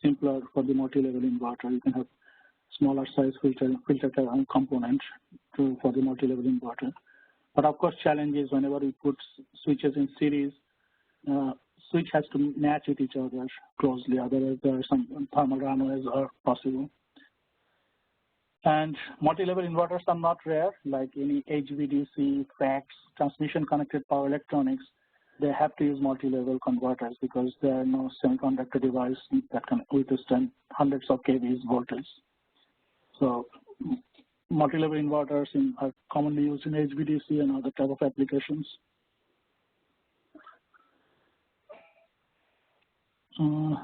simpler for the multi-level inverter. You can have smaller size filter component for the multi-level inverter. But of course, challenge is whenever we put switches in series, switch has to match with each other closely, otherwise there are some thermal runaways are possible. And multi-level inverters are not rare, like any HVDC, FACTS, transmission connected power electronics. They have to use multi-level converters because there are no semiconductor device that can withstand hundreds of kVs voltage. So multi-level inverters are commonly used in HVDC and other type of applications.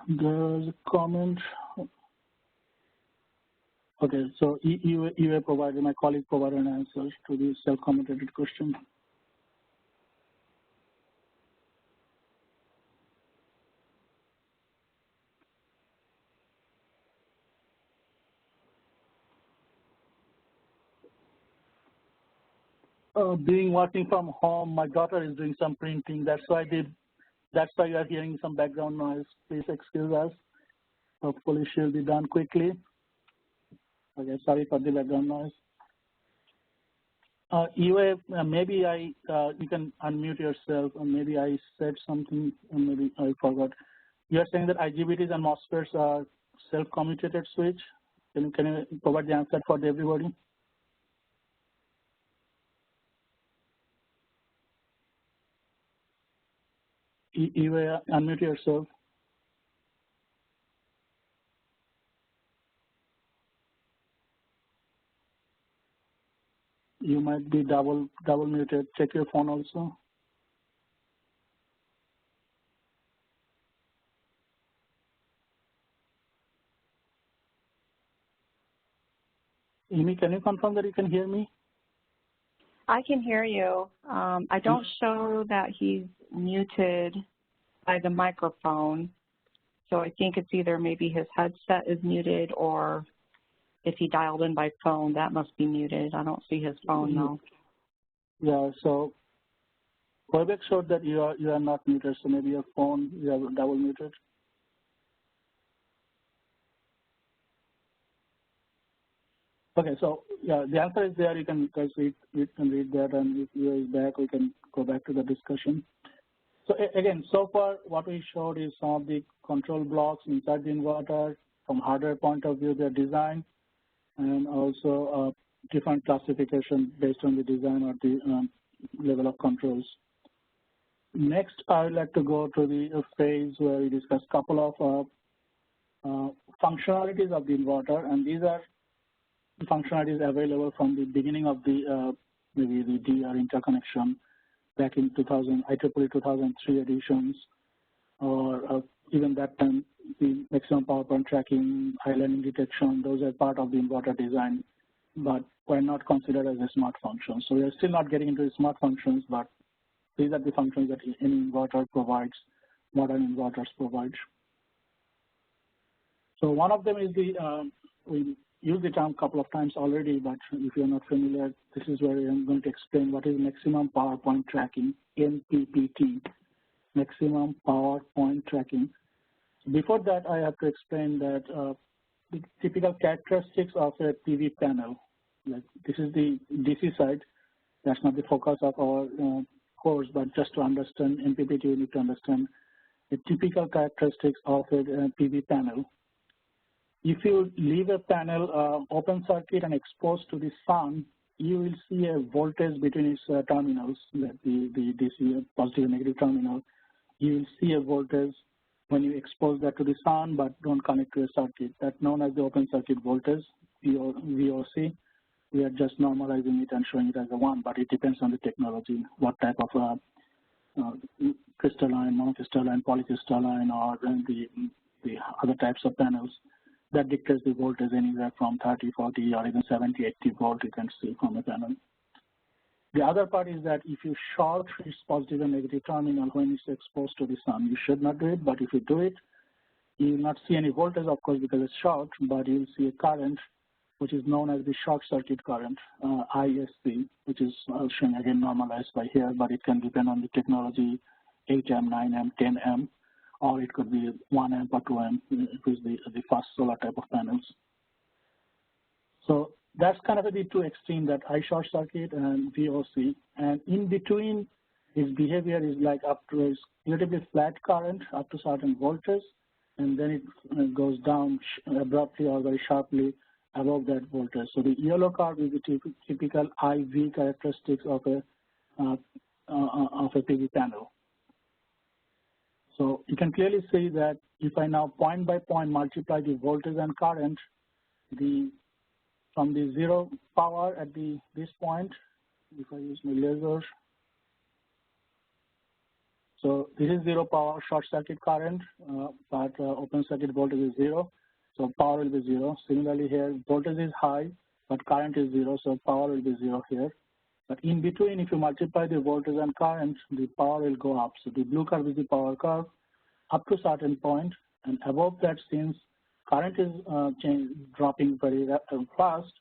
There's a comment. Okay, so EUA provided, my colleague provided an answer to the self-commented question. Being working from home, my daughter is doing some printing. That's why you are hearing some background noise. Please excuse us. Hopefully she'll be done quickly. Okay, sorry for the background noise. Eva, maybe you can unmute yourself, or maybe I said something, or maybe I forgot. You are saying that IGBTs and MOSFETs are self-commutated switch. Can you provide the answer for everybody? Eva, unmute yourself. You might be double muted. Check your phone also. Amy, can you confirm that you can hear me? I can hear you. I don't show that he's muted by the microphone. So I think it's either maybe his headset is muted, or if he dialed in by phone, that must be muted. I don't see his phone though. Yeah, so WebEx showed that you are not muted, so maybe your phone you are double muted. Okay, so yeah, the answer is there. You can read that, and if you is back, we can go back to the discussion. So again, so far what we showed is some of the control blocks inside the inverter from hardware point of view, their design, and also different classification based on the design or the level of controls. Next, I would like to go to the phase where we discuss a couple of functionalities of the inverter, and these are the functionalities available from the beginning of the maybe the DR interconnection back in IEEE 2003 editions, or even that time, the maximum power point tracking, islanding detection, those are part of the inverter design, but were not considered as a smart function. So we are still not getting into the smart functions, but these are the functions that any inverter provides, modern inverters provide. So one of them is we used the term a couple of times already, but if you're not familiar, this is where I'm going to explain what is maximum power point tracking, MPPT, maximum power point tracking. Before that, I have to explain that the typical characteristics of a PV panel. Like this is the DC side. That's not the focus of our course, but just to understand MPPT, you need to understand the typical characteristics of a PV panel. If you leave a panel open circuit and exposed to the sun, you will see a voltage between its terminals, like the DC positive and negative terminal. You will see a voltage when you expose that to the sun but don't connect to a circuit. That's known as the open circuit voltage, VOC. We are just normalizing it and showing it as a 1, but it depends on the technology, what type of crystalline, monocrystalline, polycrystalline, or the other types of panels. That dictates the voltage anywhere from 30, 40, or even 70, 80 volt you can see from a panel. The other part is that if you short its positive and negative terminal when it's exposed to the sun, you should not do it, but if you do it, you will not see any voltage, of course, because it's short, but you will see a current, which is known as the short circuit current, ISC, which is shown again normalized by here, but it can depend on the technology, 8 amp, 9 amp, 10 amp, or it could be 1 amp or 2 amp, if it's the fast solar type of panels. So that's kind of the two extremes, that I short circuit and VOC. And in between, its behavior is like up to a relatively flat current up to certain voltage, and then it goes down abruptly or very sharply above that voltage. So the yellow curve is the typical IV characteristics of a PV panel. So you can clearly see that if I now point by point multiply the voltage and current, from the zero power at this point, if I use my laser, so this is zero power short circuit current, but open circuit voltage is 0, so power will be 0. Similarly here, voltage is high, but current is 0, so power will be 0 here. But in between, if you multiply the voltage and current, the power will go up. So the blue curve is the power curve up to a certain point, and above that, since current is dropping very fast,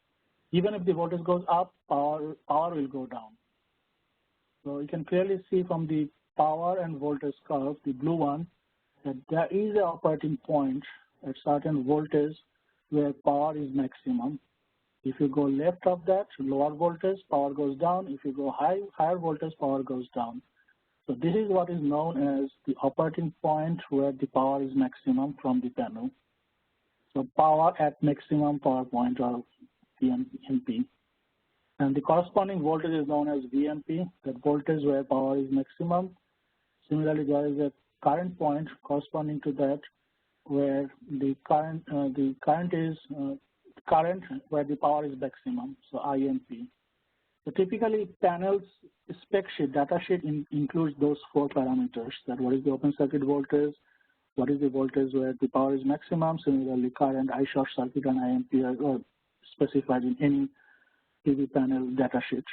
even if the voltage goes up, power will go down. So you can clearly see from the power and voltage curve, the blue one, that there is an operating point at certain voltage where power is maximum. If you go left of that, lower voltage, power goes down. If you go higher voltage, power goes down. So this is what is known as the operating point where the power is maximum from the panel. So power at maximum power point, or PMP. And the corresponding voltage is known as VMP, that voltage where power is maximum. Similarly, there is a current point corresponding to that where the current is current where the power is maximum, so IMP. So typically, panels spec sheet, data sheet includes those 4 parameters, that what is the open circuit voltage, what is the voltage where the power is maximum, similarly current, I short circuit, and IMP are specified in any PV panel data sheet.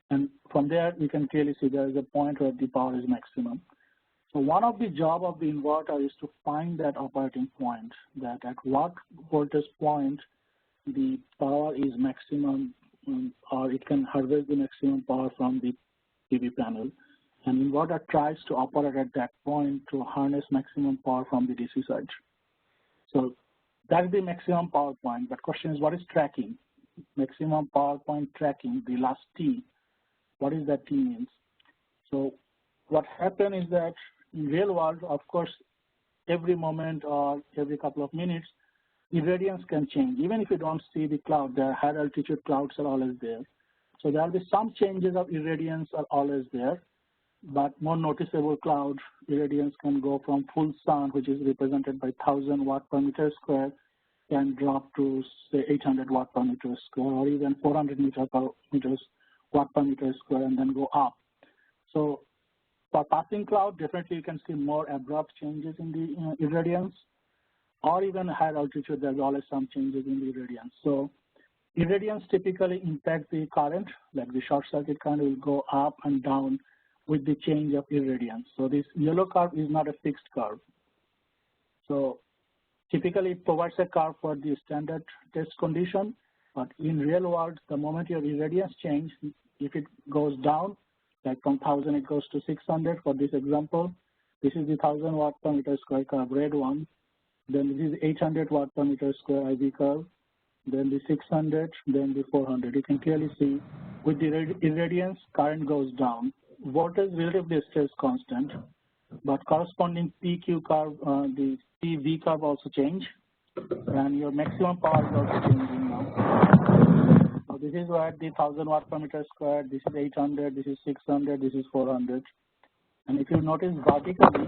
And from there, we can clearly see there is a point where the power is maximum. So one of the job of the inverter is to find that operating point, that at what voltage point the power is maximum, or it can harvest the maximum power from the PV panel. And inverter tries to operate at that point to harness maximum power from the DC side. So that's the maximum power point. But question is, what is tracking? Maximum power point tracking, the last T. What is that T means? So what happens is that in real world, of course, every moment or every couple of minutes, irradiance can change. Even if you don't see the cloud, the higher altitude clouds are always there. So there will be some changes of irradiance are always there, but more noticeable cloud irradiance can go from full sun, which is represented by 1,000 watt per meter square, can drop to say 800 watt per meter square, or even 400 watt per meter square, and then go up. So for passing cloud, definitely you can see more abrupt changes in the irradiance, or even higher altitude, there's always some changes in the irradiance. So irradiance typically impact the current, like the short circuit current will go up and down with the change of irradiance. So this yellow curve is not a fixed curve. So typically it provides a curve for the standard test condition, but in real world, the moment your irradiance change, if it goes down, like from 1,000 it goes to 600 for this example, this is the 1,000 watt per meter square curve, red one. Then this is 800 watt per meter square IV curve, then the 600, then the 400. You can clearly see with the irradiance, current goes down. Voltage relatively stays constant, but corresponding PQ curve, the PV curve also change, and your maximum power is also changing now. So this is where the 1,000 watt per meter square, this is 800, this is 600, this is 400. And if you notice vertically,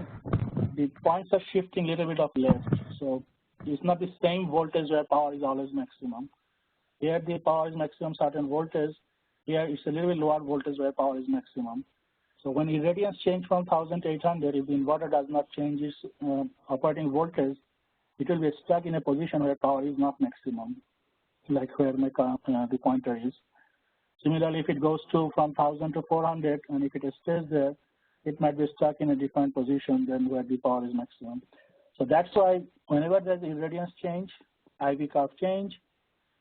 the points are shifting a little bit of left. So it's not the same voltage where power is always maximum. Here the power is maximum certain voltage. Here it's a little bit lower voltage where power is maximum. So when irradiance change from 1,000 to 800, if the inverter does not change its operating voltage, it will be stuck in a position where power is not maximum, like where my the pointer is. Similarly, if it goes from 1,000 to 400, and if it stays there, it might be stuck in a different position than where the power is maximum. So that's why whenever there's irradiance change, IV curve change,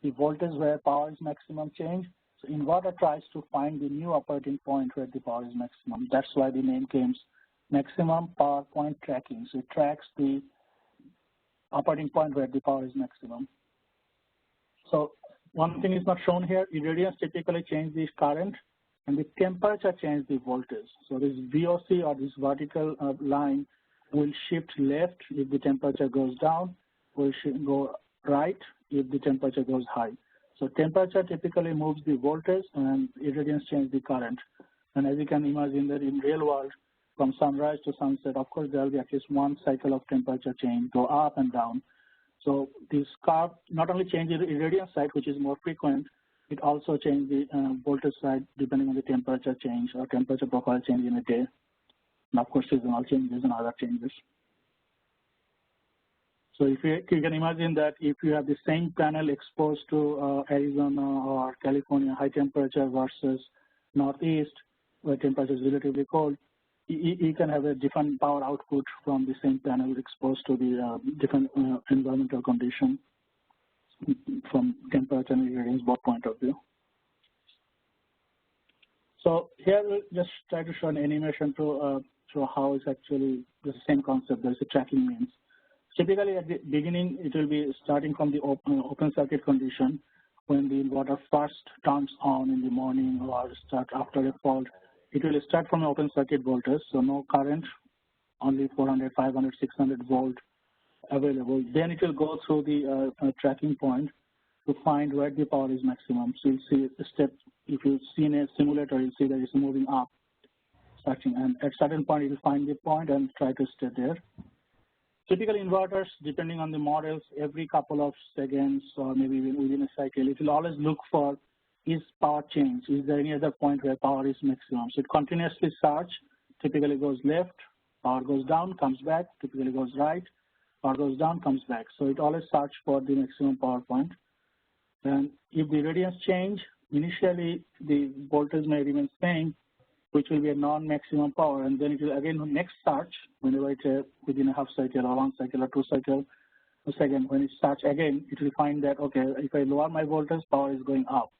the voltage where power is maximum change, so inverter tries to find the new operating point where the power is maximum. That's why the name comes maximum power point tracking. So it tracks the operating point where the power is maximum. So one thing is not shown here, irradiance typically change the current, and the temperature change the voltage. So this VOC, or this vertical line, will shift left if the temperature goes down, will go right if the temperature goes high. So temperature typically moves the voltage, and irradiance change the current. And as you can imagine that in real world, from sunrise to sunset, of course, there will be at least one cycle of temperature change, go up and down. So this curve not only changes the irradiance side, which is more frequent, it also changes the voltage side depending on the temperature change or temperature profile change in a day. And of course, seasonal changes and other changes. So if you can imagine that if you have the same panel exposed to Arizona or California high temperature versus Northeast, where temperature is relatively cold, you can have a different power output from the same panel exposed to the different environmental condition from temperature and irradiance both point of view. So here we'll just try to show an animation to show how it's actually the same concept. There's a tracking means. Typically at the beginning, it will be starting from the open circuit condition when the inverter first turns on in the morning or start after a fault. It will start from open circuit voltage, so no current, only 400, 500, 600 volt available. Then it will go through the tracking point to find where the power is maximum. So you'll see a step, if you've seen a simulator, you'll see that it's moving up, searching, and at certain point it will find the point and try to stay there. Typical inverters, depending on the models, every couple of seconds or maybe within a cycle, it will always look for is power change? Is there any other point where power is maximum? So it continuously search, typically goes left, power goes down, comes back, typically goes right, power goes down, comes back. So it always search for the maximum power point. And if the radiance change, initially the voltage may remain same, which will be a non-maximum power, and then it will again next search whenever it's within a half cycle or 1 cycle or 2 cycle a second. When it starts again, it will find that, okay, if I lower my voltage, power is going up.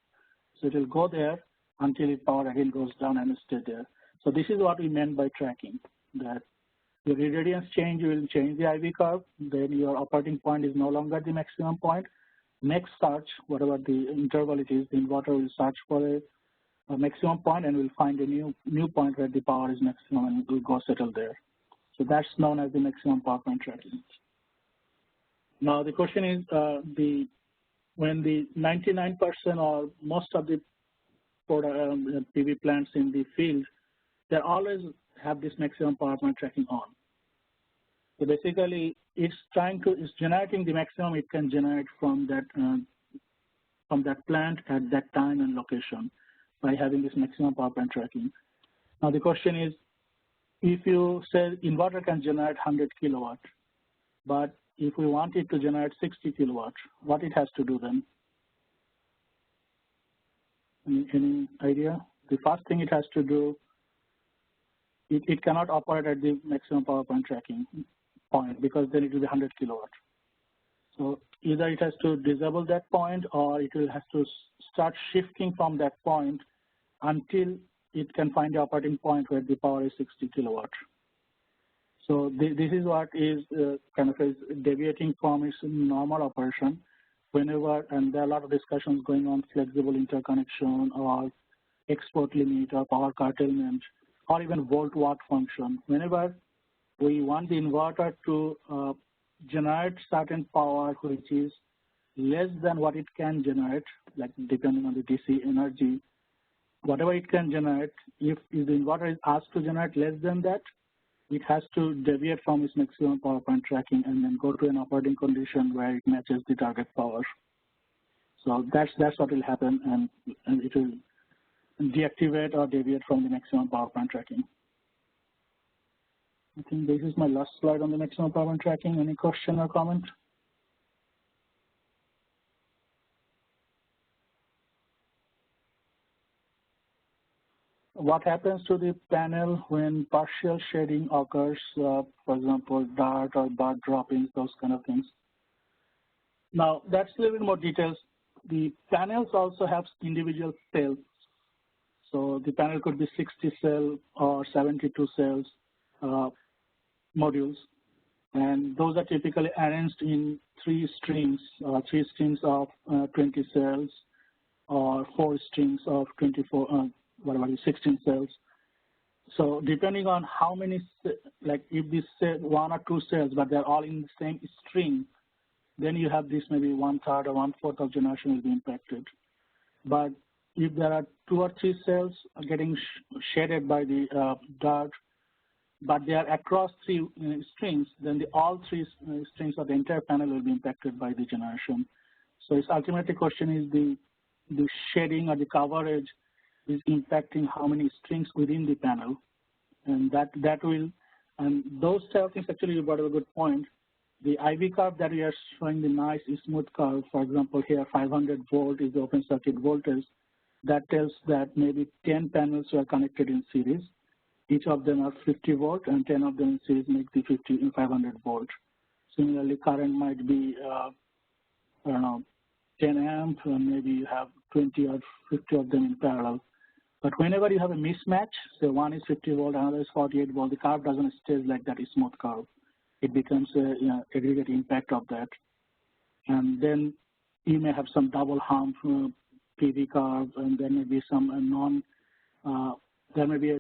So it will go there until the power again goes down and stay there. So this is what we meant by tracking, that your radiance change, you will change the IV curve, then your operating point is no longer the maximum point. Next search, whatever the interval it is, the inverter will search for a maximum point and will find a new point where the power is maximum and it will go settle there. So that's known as the maximum power point tracking. Now the question is, when the 99% or most of the PV plants in the field, they always have this maximum power point tracking on. So basically, it's generating the maximum it can generate from that plant at that time and location by having this maximum power point tracking. Now the question is, if you say inverter can generate 100 kilowatt, but if we want it to generate 60 kilowatt, what it has to do then? Any idea? The first thing it has to do, it cannot operate at the maximum power point tracking point because then it will be 100 kilowatt. So either it has to disable that point or it will have to start shifting from that point until it can find the operating point where the power is 60 kilowatt. So this is what is kind of is deviating from its normal operation whenever, and there are a lot of discussions going on, flexible interconnection or export limit or power curtailment or even volt-watt function. Whenever we want the inverter to generate certain power which is less than what it can generate, like depending on the DC energy, whatever it can generate, if the inverter is asked to generate less than that, it has to deviate from its maximum power point tracking and then go to an operating condition where it matches the target power. So that's what will happen, and it will deactivate or deviate from the maximum power point tracking. I think this is my last slide on the maximum power point tracking. Any question or comment? What happens to the panel when partial shading occurs, for example, dart or bar droppings, those kind of things? Now, that's a little bit more details. The panels also have individual cells. So the panel could be 60 cell or 72 cells modules. And those are typically arranged in three strings of 20 cells or 4 strings of 24, 16 cells. So depending on how many, like if this say 1 or 2 cells, but they're all in the same string, then you have this maybe 1/3 or 1/4 of generation will be impacted. But if there are 2 or 3 cells getting shaded by the dart, but they are across 3 strings, then all 3 strings of the entire panel will be impacted by the generation. So its ultimately question is the shading or the coverage is impacting how many strings within the panel, and that will, and those type of things, actually you brought up a good point. The IV curve that we are showing, the nice smooth curve, for example here 500 volt is the open circuit voltage, that tells that maybe 10 panels were connected in series. Each of them are 50 volt and 10 of them in series make the 500 volt. Similarly, current might be, I don't know, 10 amp, and maybe you have 20 or 50 of them in parallel. But whenever you have a mismatch, so one is 50 volt, another is 48 volt, the curve doesn't stay like that smooth curve. it becomes a aggregate impact of that. And then you may have some double hump PV curve, and there may be some there may be a